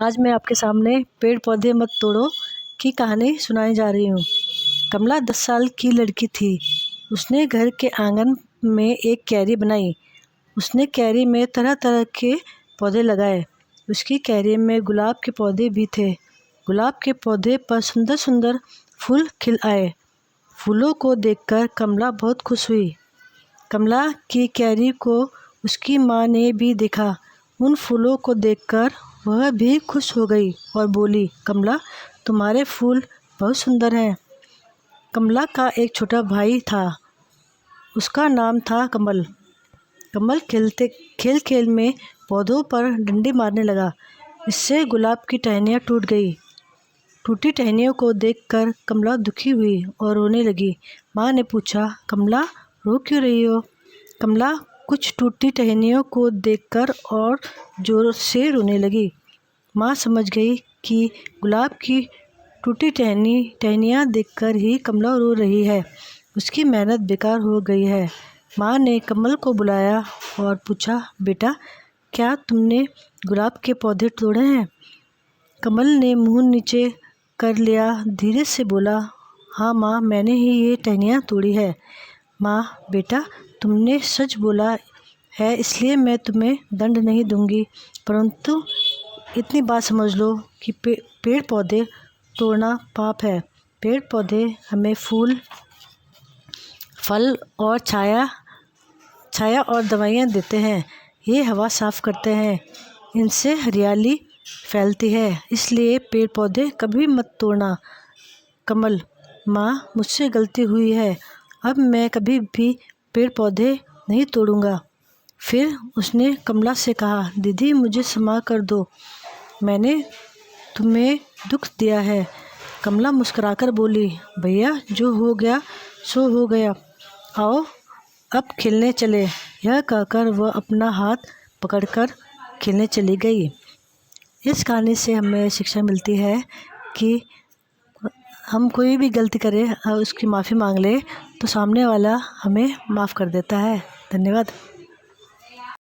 आज मैं आपके सामने पेड़ पौधे मत तोड़ो की कहानी सुनाने जा रही हूँ। कमला 10 साल की लड़की थी। उसने घर के आंगन में एक क्यारी बनाई। उसने क्यारी में तरह तरह के पौधे लगाए। उसकी क्यारी में गुलाब के पौधे भी थे। गुलाब के पौधे पर सुंदर सुंदर फूल खिल आए। फूलों को देखकर कमला बहुत खुश हुई। कमला की क्यारी को उसकी माँ ने भी देखा। उन फूलों को देखकर वह भी खुश हो गई और बोली, कमला, तुम्हारे फूल बहुत सुंदर हैं। कमला का एक छोटा भाई था। उसका नाम था कमल। कमल खेल खेल में पौधों पर डंडे मारने लगा। इससे गुलाब की टहनियाँ टूट गई। टूटी टहनियों को देखकर कमला दुखी हुई और रोने लगी। माँ ने पूछा, कमला, रो क्यों रही हो? कमला कुछ टूटी टहनियों को देखकर और जोर से रोने लगी। माँ समझ गई कि गुलाब की टूटी टहनियाँ देखकर ही कमला रो रही है। उसकी मेहनत बेकार हो गई है। माँ ने कमल को बुलाया और पूछा, बेटा, क्या तुमने गुलाब के पौधे तोड़े हैं? कमल ने मुँह नीचे कर लिया, धीरे से बोला, हाँ माँ, मैंने ही ये टहनियाँ तोड़ी है। माँ, बेटा, तुमने सच बोला है, इसलिए मैं तुम्हें दंड नहीं दूंगी, परंतु इतनी बात समझ लो कि पेड़ पौधे तोड़ना पाप है। पेड़ पौधे हमें फूल, फल और छाया और दवाइयाँ देते हैं। ये हवा साफ करते हैं। इनसे हरियाली फैलती है। इसलिए पेड़ पौधे कभी मत तोड़ना। कमल, माँ, मुझसे गलती हुई है। अब मैं कभी भी पेड़ पौधे नहीं तोड़ूंगा। फिर उसने कमला से कहा, दीदी, मुझे क्षमा कर दो, मैंने तुम्हें दुख दिया है। कमला मुस्कुराकर बोली, भैया, जो हो गया सो हो गया, आओ अब खेलने चले। यह कहकर वह अपना हाथ पकड़कर खेलने चली गई। इस कहानी से हमें शिक्षा मिलती है कि हम कोई भी गलती करें और उसकी माफ़ी मांग ले तो सामने वाला हमें माफ़ कर देता है। धन्यवाद।